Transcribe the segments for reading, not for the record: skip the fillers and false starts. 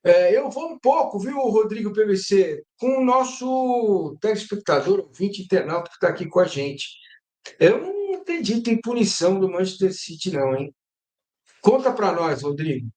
Eu vou um pouco, viu, Rodrigo PVC, com o nosso telespectador, ouvinte internauta que está aqui com a gente. Eu não acredito em punição do Manchester City, não, hein? Conta para nós, Rodrigo.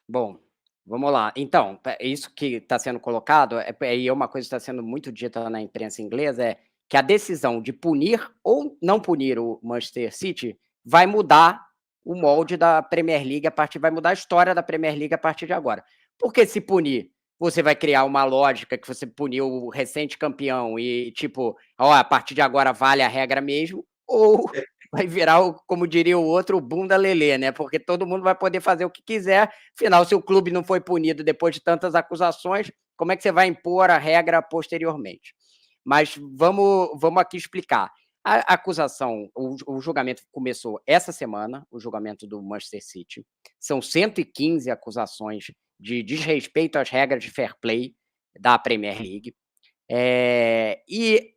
Bom, vamos lá. Então, isso que está sendo colocado, e uma coisa que está sendo muito dita na imprensa inglesa, é que a decisão de punir ou não punir o Manchester City vai mudar o molde da Premier League vai mudar a história da Premier League a partir de agora. Porque se punir, você vai criar uma lógica que você puniu o recente campeão e, tipo, ó, a partir de agora vale a regra mesmo, ou vai virar, como diria o outro, o bunda lelê, né? Porque todo mundo vai poder fazer o que quiser. Afinal, se o clube não foi punido depois de tantas acusações, como é que você vai impor a regra posteriormente? Mas vamos aqui explicar. A acusação, o julgamento começou essa semana, o julgamento do Manchester City. São 115 acusações de desrespeito às regras de fair play da Premier League. E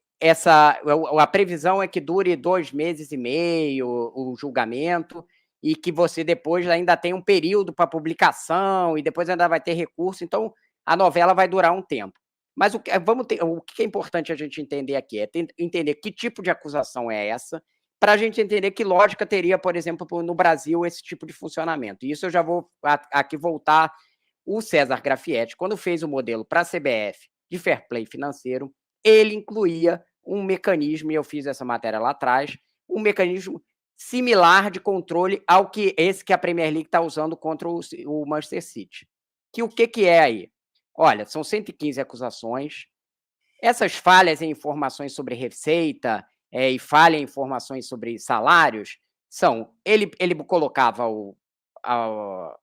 a previsão é que dure 2 meses e meio o julgamento, e que você depois ainda tem um período para publicação, e depois ainda vai ter recurso, então a novela vai durar um tempo. Mas o que é importante a gente entender aqui é entender que tipo de acusação é essa, para a gente entender que lógica teria, por exemplo, no Brasil, esse tipo de funcionamento. E isso eu já vou aqui voltar. O César Grafietti, quando fez o modelo para a CBF de fair play financeiro, ele incluía um mecanismo, e eu fiz essa matéria lá atrás, um mecanismo similar de controle ao que esse que a Premier League está usando contra o Manchester City. O que é aí? Olha, são 115 acusações. Essas falhas em informações sobre receita e falha em informações sobre salários são... Ele colocava a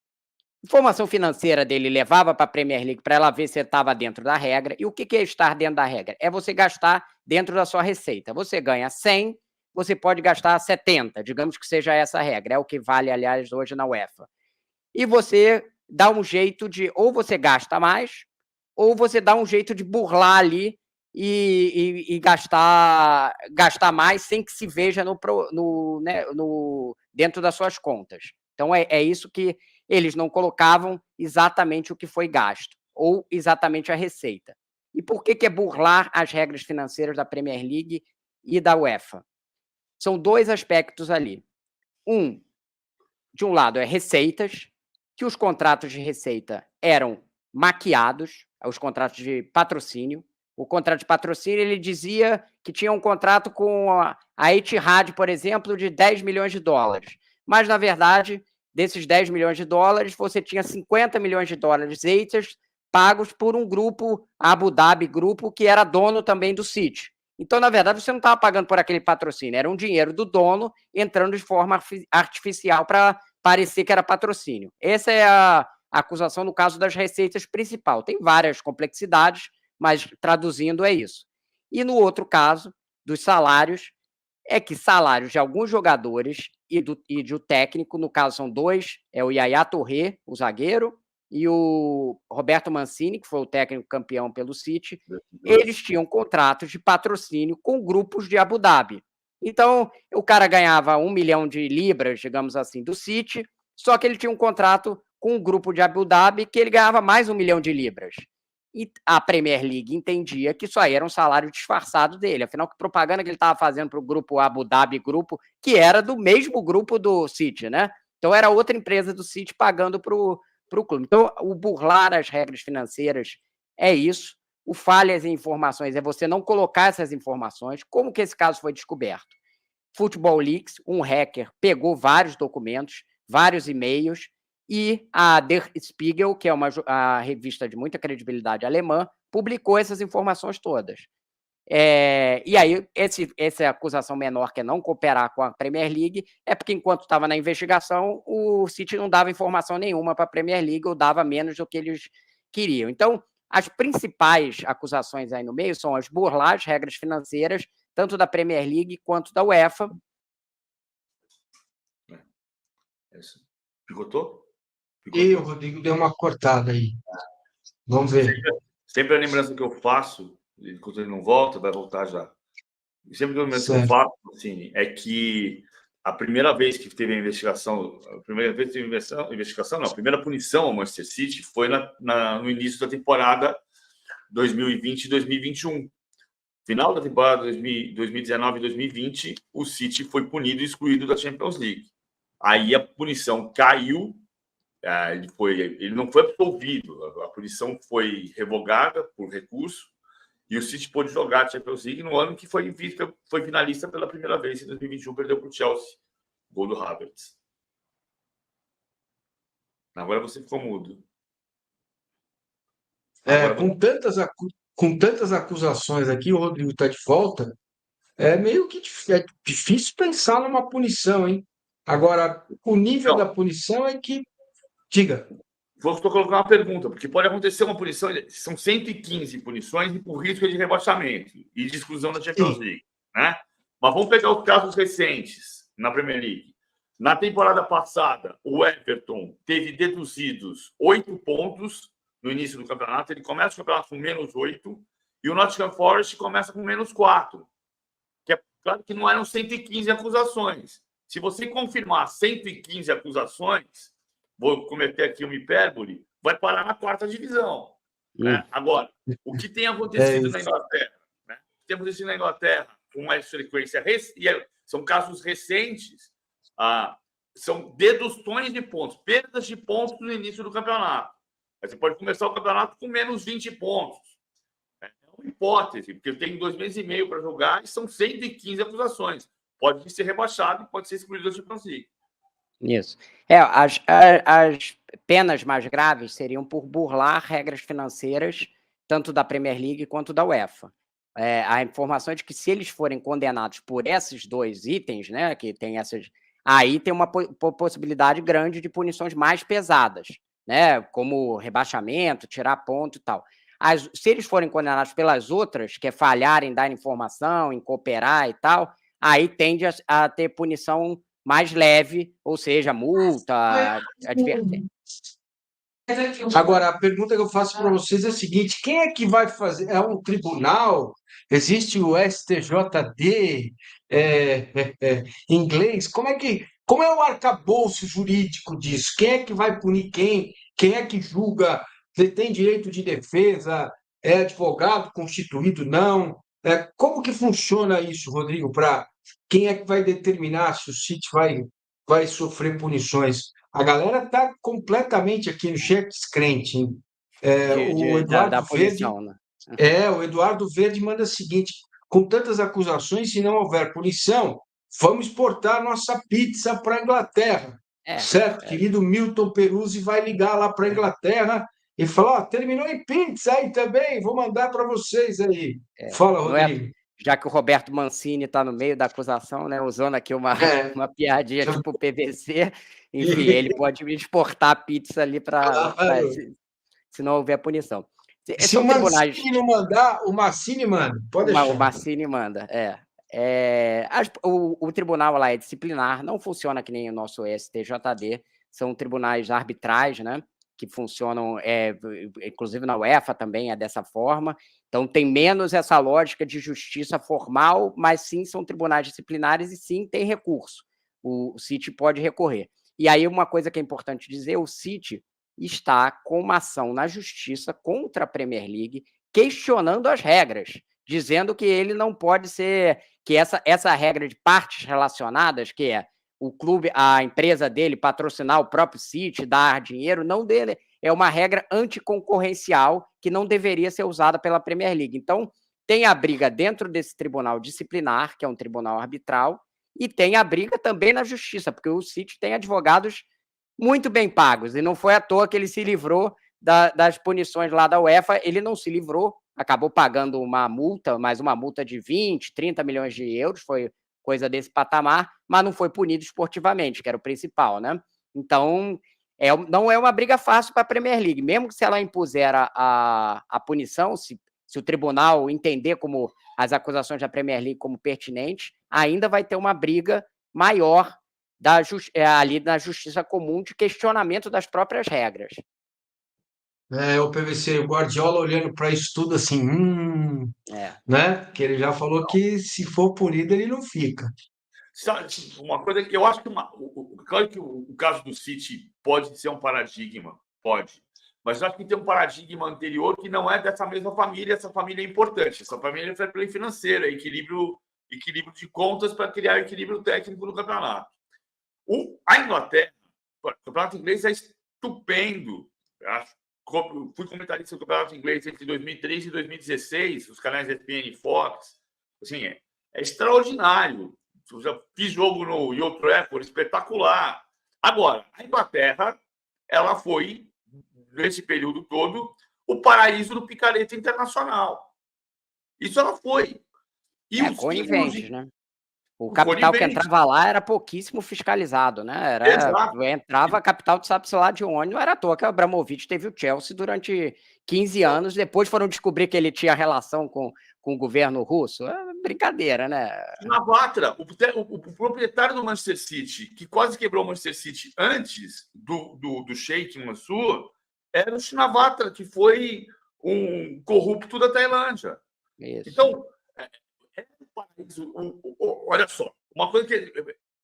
informação financeira dele, levava para a Premier League para ela ver se estava dentro da regra. E o que é estar dentro da regra? É você gastar dentro da sua receita. Você ganha 100, você pode gastar 70, digamos que seja essa a regra. É o que vale, aliás, hoje na UEFA. E você dá um jeito de, ou você gasta mais, ou você dá um jeito de burlar ali e gastar mais sem que se veja dentro das suas contas. Então, é isso que eles não colocavam exatamente o que foi gasto, ou exatamente a receita. E por que é burlar as regras financeiras da Premier League e da UEFA? São 2 aspectos ali. De um lado, é receitas, que os contratos de receita eram maquiados, os contratos de patrocínio. O contrato de patrocínio, ele dizia que tinha um contrato com a Etihad, por exemplo, de 10 milhões de dólares. Mas, na verdade, desses 10 milhões de dólares, você tinha 50 milhões de dólares extras pagos por um grupo, Abu Dhabi Grupo, que era dono também do City. Então, na verdade, você não estava pagando por aquele patrocínio, era um dinheiro do dono entrando de forma artificial para parecer que era patrocínio. Essa é a acusação no caso das receitas principal. Tem várias complexidades, mas traduzindo é isso. E no outro caso, dos salários, é que salários de alguns jogadores e do técnico, no caso são 2, é o Yaya Touré, o zagueiro, e o Roberto Mancini, que foi o técnico campeão pelo City, eles tinham contratos de patrocínio com grupos de Abu Dhabi. Então, o cara ganhava 1 milhão de libras, digamos assim, do City, só que ele tinha um contrato com um grupo de Abu Dhabi que ele ganhava mais 1 milhão de libras. E a Premier League entendia que isso aí era um salário disfarçado dele. Afinal, que propaganda que ele estava fazendo para o grupo Abu Dhabi Grupo, que era do mesmo grupo do City, né? Então, era outra empresa do City pagando para o clube. Então, o burlar as regras financeiras é isso. O falhas em informações é você não colocar essas informações. Como que esse caso foi descoberto? Football Leaks, um hacker, pegou vários documentos, vários e-mails, e a Der Spiegel, que é a revista de muita credibilidade alemã, publicou essas informações todas. E aí, essa acusação menor, que é não cooperar com a Premier League, é porque enquanto estava na investigação, o City não dava informação nenhuma para a Premier League, ou dava menos do que eles queriam. Então, as principais acusações aí no meio são as burlar as regras financeiras, tanto da Premier League quanto da UEFA. Picotou? E o Rodrigo deu uma cortada aí. Vamos ver. Sempre a lembrança que eu faço, enquanto ele não volta, vai voltar já. Sempre a lembrança que eu faço, assim, é que a primeira vez que teve a investigação, a primeira punição ao Manchester City foi no início da temporada 2020 e 2021. Final da temporada 2019 e 2020, o City foi punido e excluído da Champions League. Aí a punição caiu, ele não foi absolvido, a punição foi revogada por recurso, e o City pôde jogar a Champions League no ano que foi finalista pela primeira vez, em 2021, perdeu para o Chelsea, gol do Havertz. Agora você ficou mudo. Com tantas acusações aqui, o Rodrigo está de volta, é meio que difícil pensar numa punição, hein? Agora, o nível da punição é que... Diga. Vou colocar uma pergunta, porque pode acontecer uma punição, são 115 punições e por risco de rebaixamento e de exclusão da Champions League, né? Mas vamos pegar os casos recentes na Premier League. Na temporada passada, o Everton teve deduzidos 8 pontos no início do campeonato, ele começa o campeonato com -8 e o Nottingham Forest começa com -4. Que é claro que não eram 115 acusações. Se você confirmar 115 acusações, vou cometer aqui uma hipérbole, vai parar na 4ª divisão. Né? Agora, o que tem acontecido na Inglaterra? Né? O que tem acontecido na Inglaterra com mais frequência, são casos recentes, são deduções de pontos, perdas de pontos no início do campeonato. Você pode começar o campeonato com menos 20 pontos. É uma hipótese, porque eu tenho 2 meses e meio para jogar e são 115 acusações. Pode ser rebaixado e pode ser excluído da Champions League. Isso. As penas mais graves seriam por burlar regras financeiras, tanto da Premier League quanto da UEFA. A informação é de que se eles forem condenados por esses 2 itens, né, que tem essas, aí tem uma possibilidade grande de punições mais pesadas, né, como rebaixamento, tirar ponto e tal. Se eles forem condenados pelas outras, que é falhar em dar informação, em cooperar e tal, aí tende a ter punição mais leve, ou seja, multa, advertência. Agora, a pergunta que eu faço para vocês é a seguinte: quem é que vai fazer? É um tribunal? Existe o STJD inglês? Como é o arcabouço jurídico disso? Quem é que vai punir quem? Quem é que julga? Você tem direito de defesa? É advogado constituído? Não? Como que funciona isso, Rodrigo? Quem é que vai determinar se o City vai sofrer punições? A galera está completamente aqui no cheque descrente, hein? O Eduardo punição, Verde, né? o Eduardo Verde manda o seguinte: com tantas acusações, se não houver punição, vamos exportar nossa pizza para a Inglaterra. Certo? Querido Milton Peruzzi vai ligar lá para a Inglaterra e falar: terminou em pizza aí também, vou mandar para vocês aí. Fala, Rodrigo. Já que o Roberto Mancini está no meio da acusação, né, usando aqui uma piadinha tipo PVC, enfim, ele pode exportar a pizza ali se não houver punição. Se o Mancini não mandar, o Mancini manda. Pode deixar. O Mancini manda, o tribunal lá é disciplinar, não funciona que nem o nosso STJD, são tribunais arbitrais, né, que funcionam, inclusive na UEFA também é dessa forma, então tem menos essa lógica de justiça formal, mas sim são tribunais disciplinares e sim tem recurso, o City pode recorrer. E aí uma coisa que é importante dizer, o City está com uma ação na justiça contra a Premier League, questionando as regras, dizendo que ele não pode ser, que essa regra de partes relacionadas, que é o clube, a empresa dele patrocinar o próprio City, dar dinheiro, não dele, é uma regra anticoncorrencial que não deveria ser usada pela Premier League. Então, tem a briga dentro desse tribunal disciplinar, que é um tribunal arbitral, e tem a briga também na justiça, porque o City tem advogados muito bem pagos, e não foi à toa que ele se livrou das punições lá da UEFA, ele não se livrou, acabou pagando uma multa, mas uma multa de 20, 30 milhões de euros, foi coisa desse patamar, mas não foi punido esportivamente, que era o principal, né? Então, não é uma briga fácil para a Premier League, mesmo que se ela impuser a punição, se o tribunal entender como as acusações da Premier League como pertinentes, ainda vai ter uma briga maior ali na justiça comum de questionamento das próprias regras. O PVC, o Guardiola olhando para isso tudo assim, né? Que ele já falou que se for punido ele não fica. Uma coisa que eu acho que claro que o caso do City pode ser um paradigma, pode. Mas eu acho que tem um paradigma anterior que não é dessa mesma família. Essa família é importante. Essa família é fair play financeiro, equilíbrio de contas para criar equilíbrio técnico no campeonato. A Inglaterra, o campeonato inglês é estupendo. Fui comentarista do campeonato inglês entre 2003 e 2016, os canais ESPN e Fox. Assim, é extraordinário. Eu já fiz jogo no Old Trafford, espetacular. Agora, a Inglaterra, ela foi, nesse período todo, o paraíso do picareta internacional. Isso ela foi. E os coniventes, né? O capital que entrava lá era pouquíssimo fiscalizado, né? Entrava capital de sabe-se lá de onde, não era à toa que o Abramovich teve o Chelsea durante 15 anos, depois foram descobrir que ele tinha relação com o governo russo. É brincadeira, né? Shinawatra, o proprietário do Manchester City, que quase quebrou o Manchester City antes do Sheikh Mansour, era o Shinawatra, que foi um corrupto da Tailândia. Isso. Então, olha só, uma coisa que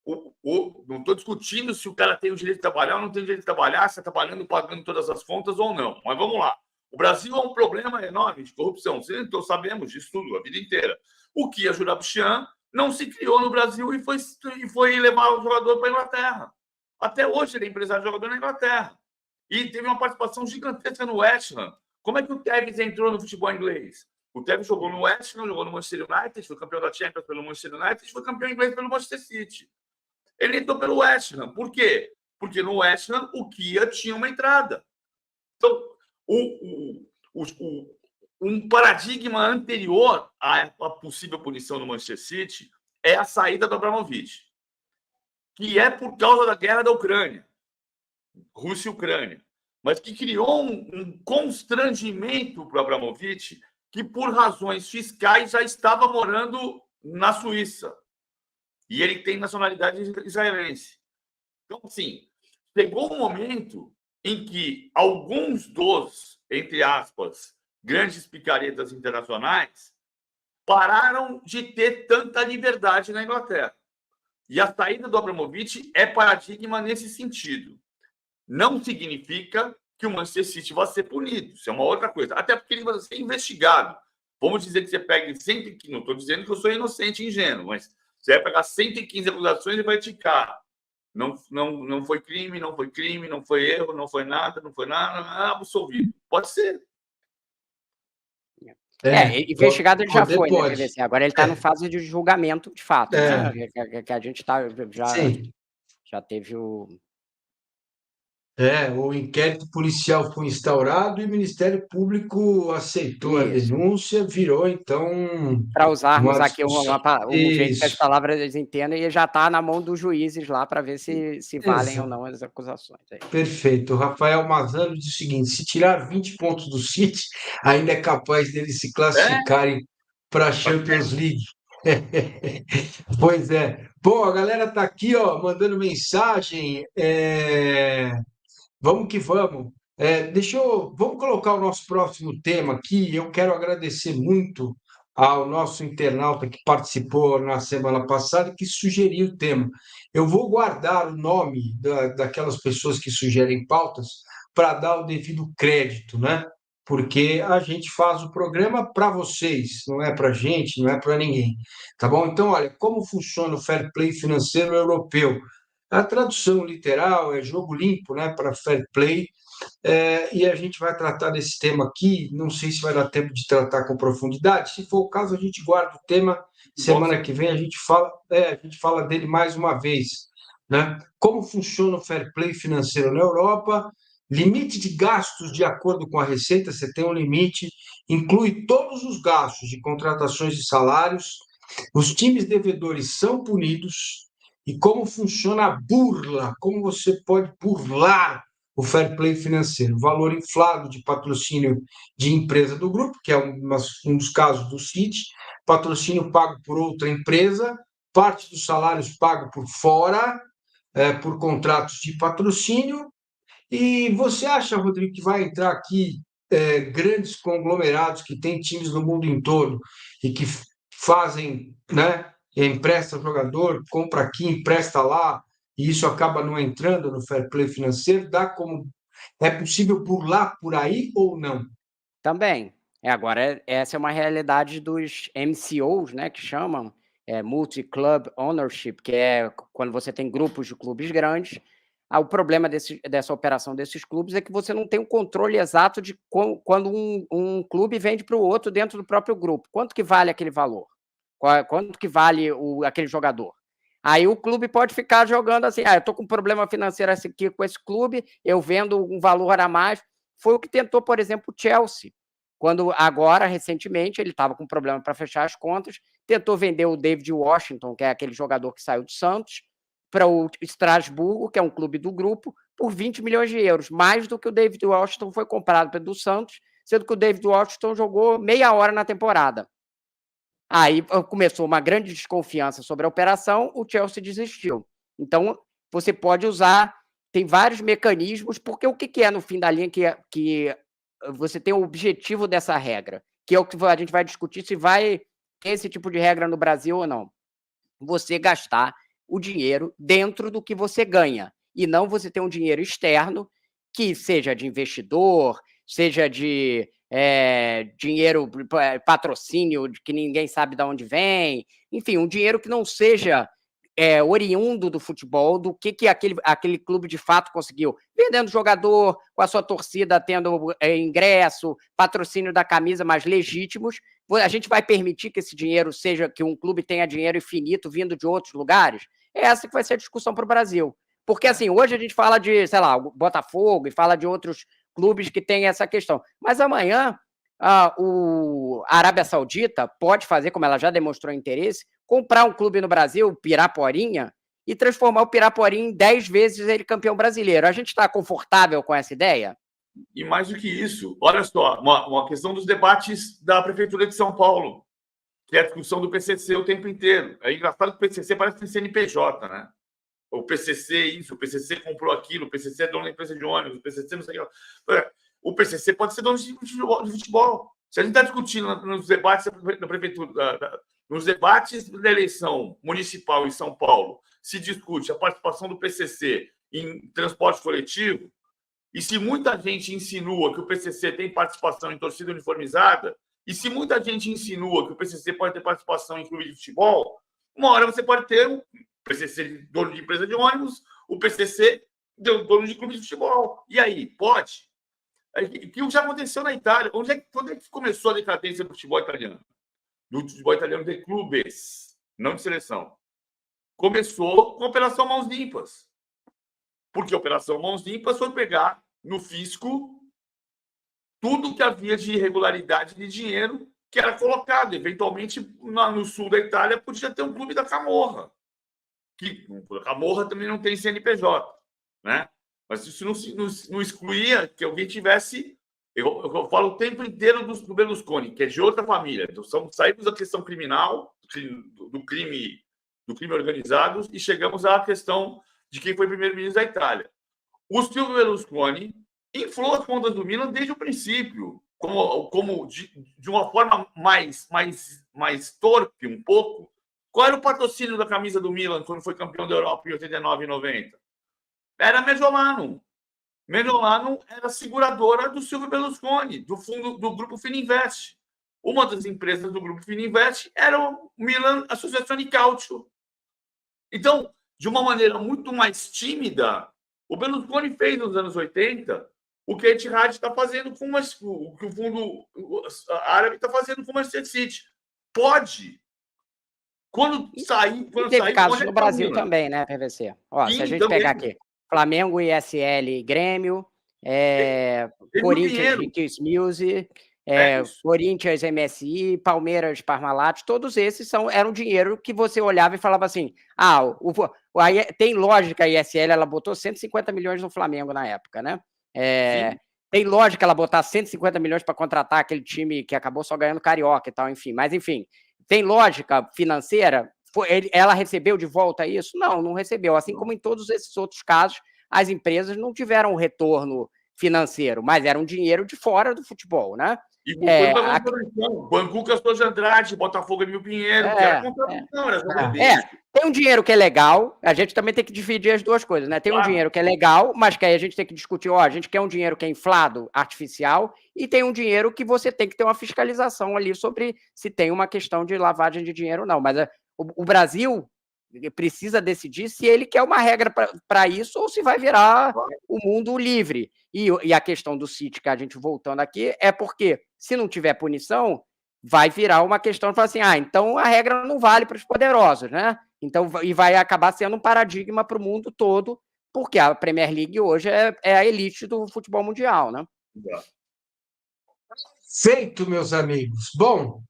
não estou discutindo se o cara tem o direito de trabalhar ou não tem o direito de trabalhar, se está trabalhando, pagando todas as contas ou não. Mas vamos lá. O Brasil é um problema enorme de corrupção. Então, sabemos disso tudo a vida inteira. O Kia Joorabchian não se criou no Brasil e foi levar o jogador para a Inglaterra. Até hoje ele é empresário de jogador na Inglaterra. E teve uma participação gigantesca no West Ham. Como é que o Tevez entrou no futebol inglês? O Tevez jogou no West Ham, jogou no Manchester United, foi campeão da Champions pelo Manchester United e foi campeão inglês pelo Manchester City. Ele entrou pelo West Ham. Por quê? Porque no West Ham o Kia tinha uma entrada. Então, um paradigma anterior à possível punição no Manchester City é a saída do Abramovich, que é por causa da guerra da Ucrânia, Rússia e Ucrânia, mas que criou um constrangimento para o Abramovich, que por razões fiscais já estava morando na Suíça. E ele tem nacionalidade israelense. Então, assim, chegou um momento em que alguns dos, entre aspas, grandes picaretas internacionais pararam de ter tanta liberdade na Inglaterra. E a saída do Abramovich é paradigma nesse sentido. Não significa que o Manchester City vai ser punido. Isso é uma outra coisa. Até porque ele vai ser investigado. Vamos dizer que você pega 115... Não estou dizendo que eu sou inocente e ingênuo, mas você vai pegar 115 acusações e vai ticar. Não foi crime, não foi erro, não foi nada, absolvido. Pode ser. Investigado ele já foi, né, PVC? Agora ele está na fase de julgamento de fato, né? Que a gente já teve o... O inquérito policial foi instaurado e o Ministério Público aceitou a denúncia, virou, então... Para usarmos aqui um jeito que as palavras entendem, e já está na mão dos juízes lá para ver se valem ou não as acusações. Perfeito. O Rafael Mazano diz o seguinte: se tirar 20 pontos do City, ainda é capaz deles se classificarem para a Champions League. Pois é. Bom, a galera está aqui, mandando mensagem. Vamos que vamos. Vamos colocar o nosso próximo tema aqui. Eu quero agradecer muito ao nosso internauta que participou na semana passada e que sugeriu o tema. Eu vou guardar o nome daquelas pessoas que sugerem pautas para dar o devido crédito, né? Porque a gente faz o programa para vocês, não é para a gente, não é para ninguém. Tá bom? Então, olha, como funciona o fair play financeiro europeu? A tradução literal é jogo limpo, né, para fair play, e a gente vai tratar desse tema aqui. Não sei se vai dar tempo de tratar com profundidade. Se for o caso, a gente guarda o tema. Semana que vem a gente fala dele mais uma vez, né? Como funciona o fair play financeiro na Europa? Limite de gastos de acordo com a receita. Você tem um limite, inclui todos os gastos de contratações de salários. Os times devedores são punidos. E como funciona a burla, como você pode burlar o fair play financeiro. Valor inflado de patrocínio de empresa do grupo, que é um dos casos do City, patrocínio pago por outra empresa, parte dos salários pago por fora, por contratos de patrocínio. E você acha, Rodrigo, que vai entrar aqui grandes conglomerados que têm times no mundo em todo e que fazem, né, empresta o jogador, compra aqui, empresta lá, e isso acaba não entrando no fair play financeiro, é possível burlar por aí ou não? Também. Agora, essa é uma realidade dos MCOs, né, que chamam, Multi-Club Ownership, que é quando você tem grupos de clubes grandes. O problema dessa operação desses clubes é que você não tem o controle exato de quando um clube vende para o outro dentro do próprio grupo. Quanto que vale aquele valor? Quanto que vale aquele jogador? Aí o clube pode ficar jogando assim, eu estou com um problema financeiro aqui com esse clube, eu vendo um valor a mais. Foi o que tentou, por exemplo, o Chelsea, quando agora, recentemente, ele estava com problema para fechar as contas, tentou vender o David Washington, que é aquele jogador que saiu do Santos, para o Estrasburgo, que é um clube do grupo, por 20 milhões de euros, mais do que o David Washington foi comprado do Santos, sendo que o David Washington jogou meia hora na temporada. Aí começou uma grande desconfiança sobre a operação, o Chelsea desistiu. Então, você pode usar, tem vários mecanismos, porque o que é no fim da linha que você tem o objetivo dessa regra, que é o que a gente vai discutir se vai ter esse tipo de regra no Brasil ou não. Você gastar o dinheiro dentro do que você ganha, e não você ter um dinheiro externo, que seja de investidor, seja de dinheiro, patrocínio, que ninguém sabe de onde vem, enfim, um dinheiro que não seja oriundo do futebol, do que aquele clube de fato conseguiu, vendendo jogador, com a sua torcida tendo ingresso, patrocínio da camisa mais legítimos. A gente vai permitir que esse dinheiro seja, que um clube tenha dinheiro infinito vindo de outros lugares? É essa que vai ser a discussão para o Brasil. Porque, assim, hoje a gente fala de, sei lá, o Botafogo e fala de outros clubes que têm essa questão. Mas amanhã, a Arábia Saudita pode fazer, como ela já demonstrou interesse, comprar um clube no Brasil, o Piraporinha, e transformar o Piraporinha em 10 vezes ele campeão brasileiro. A gente está confortável com essa ideia? E mais do que isso, olha só, uma questão dos debates da Prefeitura de São Paulo, que é a discussão do PCC o tempo inteiro. É engraçado que o PCC parece que tem CNPJ, né? O PCC isso, o PCC comprou aquilo, o PCC é dono da empresa de ônibus, o PCC não sei o que. O PCC pode ser dono de futebol. Se a gente está discutindo nos debates da Prefeitura, nos debates da eleição municipal em São Paulo, se discute a participação do PCC em transporte coletivo, e se muita gente insinua que o PCC tem participação em torcida uniformizada, e se muita gente insinua que o PCC pode ter participação em clube de futebol, uma hora você pode ter o PCC dono de empresa de ônibus, o PCC dono de clube de futebol. E aí, pode? O que já aconteceu na Itália? Quando é que começou a decadência do futebol italiano? Do futebol italiano de clubes, não de seleção. Começou com a Operação Mãos Limpas. Porque a Operação Mãos Limpas foi pegar no fisco tudo que havia de irregularidade de dinheiro que era colocado. Eventualmente, no sul da Itália, podia ter um clube da Camorra. Que a Camorra também não tem CNPJ, né? Mas isso não excluía que alguém tivesse... Eu falo o tempo inteiro do Berlusconi, que é de outra família. Então, saímos da questão criminal, do crime organizado, e chegamos à questão de quem foi primeiro-ministro da Itália. O Silvio Berlusconi inflou as contas do Milan desde o princípio, como de uma forma mais torpe um pouco. Qual era o patrocínio da camisa do Milan quando foi campeão da Europa em 89 e 90? Era Mediolanum. Mediolanum era seguradora do Silvio Berlusconi, do fundo do Grupo Fininvest. Uma das empresas do Grupo Fininvest era o Milan Associazione Calcio. Então, de uma maneira muito mais tímida, o Berlusconi fez nos anos 80 o que a Etihad está fazendo com o que o fundo árabe está fazendo com o Manchester City. Pode. Quando sair... Teve casos no Brasil também, né, PVC? Se a gente pegar aqui, Flamengo, ISL, Grêmio, Corinthians, Riquelme Music, Corinthians, MSI, Palmeiras, Parmalat, todos esses eram dinheiro que você olhava e falava assim, tem lógica a ISL, ela botou 150 milhões no Flamengo na época, né? Tem lógica ela botar 150 milhões para contratar aquele time que acabou só ganhando Carioca e tal, enfim, mas enfim, tem lógica financeira? Ela recebeu de volta isso? Não recebeu. Assim como em todos esses outros casos, as empresas não tiveram um retorno financeiro, mas era um dinheiro de fora do futebol, né? E foi uma contradição. Bangu Castor de Andrade, Botafogo Emil Pinheiro, que era contradição, era jogo dele. Tem um dinheiro que é legal, a gente também tem que dividir as duas coisas, né? Tem um dinheiro que é legal, mas que aí a gente tem que discutir, a gente quer um dinheiro que é inflado, artificial, e tem um dinheiro que você tem que ter uma fiscalização ali sobre se tem uma questão de lavagem de dinheiro ou não. Mas o Brasil precisa decidir se ele quer uma regra para isso ou se vai virar o mundo livre. E a questão do City, que a gente voltando aqui, é porque se não tiver punição, vai virar uma questão de falar assim, então a regra não vale para os poderosos, né? Então, e vai acabar sendo um paradigma para o mundo todo, porque a Premier League hoje é a elite do futebol mundial, né? Feito, meus amigos. Bom,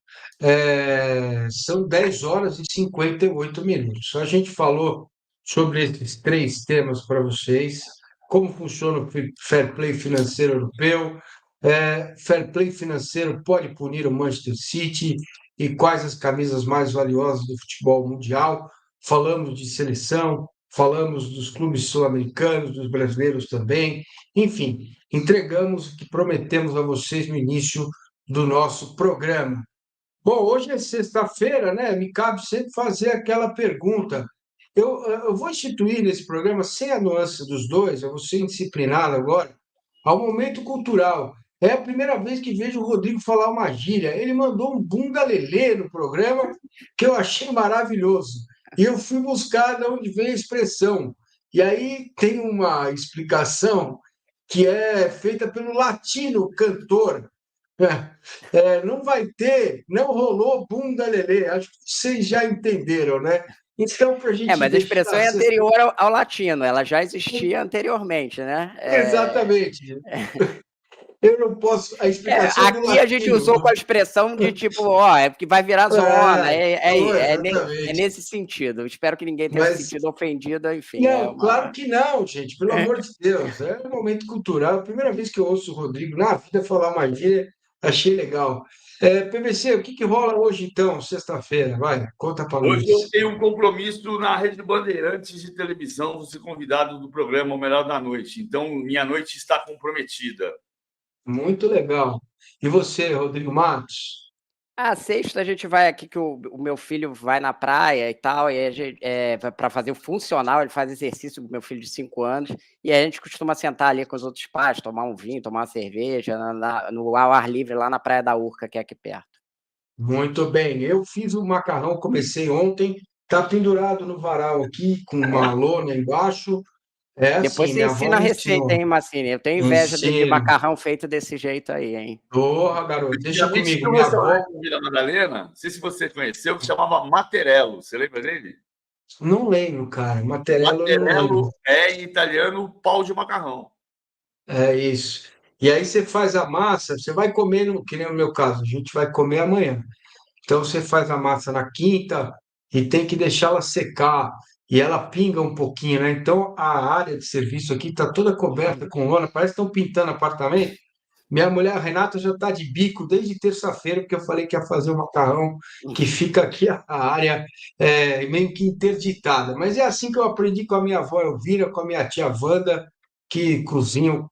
são 10 horas e 58 minutos. A gente falou sobre esses 3 temas para vocês, como funciona o fair play financeiro europeu, fair play financeiro pode punir o Manchester City e quais as camisas mais valiosas do futebol mundial. Falamos de seleção, falamos dos clubes sul-americanos, dos brasileiros também. Enfim, entregamos o que prometemos a vocês no início do nosso programa. Bom, hoje é sexta-feira, né? Me cabe sempre fazer aquela pergunta. Eu vou instituir nesse programa, sem a nuance dos dois, eu vou ser indisciplinado agora, ao momento cultural. É a primeira vez que vejo o Rodrigo falar uma gíria. Ele mandou um bunda lelê no programa que eu achei maravilhoso. E eu fui buscar de onde veio a expressão. E aí tem uma explicação que é feita pelo latino cantor. Não rolou bunda lelê. Acho que vocês já entenderam, né? Então, para a gente. Mas a expressão é anterior ao latino, ela já existia anteriormente, né? Exatamente. Eu não posso. A explicação aqui do latino, a gente usou com a expressão de tipo, é porque vai virar zona. É nesse sentido. Espero que ninguém tenha se sentido ofendido, enfim. Não, claro que não, gente, pelo amor de Deus. É um momento cultural. A primeira vez que eu ouço o Rodrigo na vida falar uma gíria, achei legal. PVC, o que rola hoje, então, sexta-feira? Vai, conta para nós. Hoje eu tenho um compromisso na Rede Bandeirantes de televisão, vou ser convidado do programa O Melhor da Noite. Então, minha noite está comprometida. Muito legal. E você, Rodrigo Matos? Sexta a gente vai aqui, que o meu filho vai na praia e tal, e para fazer o funcional, ele faz exercício com meu filho de 5 anos, e a gente costuma sentar ali com os outros pais, tomar um vinho, tomar uma cerveja, no ar livre, lá na Praia da Urca, que é aqui perto. Muito bem. Eu fiz o macarrão, comecei ontem, está pendurado no varal aqui, com uma lona embaixo. Depois você ensina a receita, hein, Massini? Eu tenho inveja de macarrão feito desse jeito aí, hein? Porra, garoto, deixa comigo. Minha avó, Vila Madalena, não sei se você conheceu, que chamava Materello. Você lembra dele? Não lembro, cara. Materello é em italiano pau de macarrão. É isso. E aí você faz a massa, você vai comer, que nem no meu caso, a gente vai comer amanhã. Então você faz a massa na quinta e tem que deixá-la secar. E ela pinga um pouquinho, né? Então a área de serviço aqui está toda coberta com lona, parece que estão pintando apartamento. Minha mulher, a Renata, já está de bico desde terça-feira, porque eu falei que ia fazer um macarrão, que fica aqui a área meio que interditada. Mas é assim que eu aprendi com a minha avó Elvira, com a minha tia Wanda, que cozinham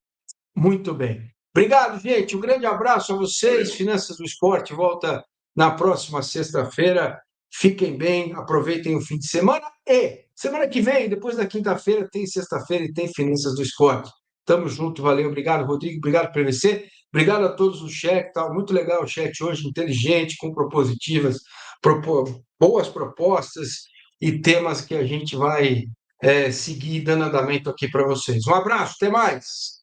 muito bem. Obrigado, gente. Um grande abraço a vocês. Finanças do Esporte volta na próxima sexta-feira. Fiquem bem, aproveitem o fim de semana. E semana que vem, depois da quinta-feira, tem sexta-feira e tem Finanças do Esporte. Tamo junto, valeu. Obrigado, Rodrigo. Obrigado, PVC. Obrigado a todos no chat. Tá muito legal o chat hoje, inteligente, com propositivas, boas propostas e temas que a gente vai seguir dando andamento aqui para vocês. Um abraço, até mais.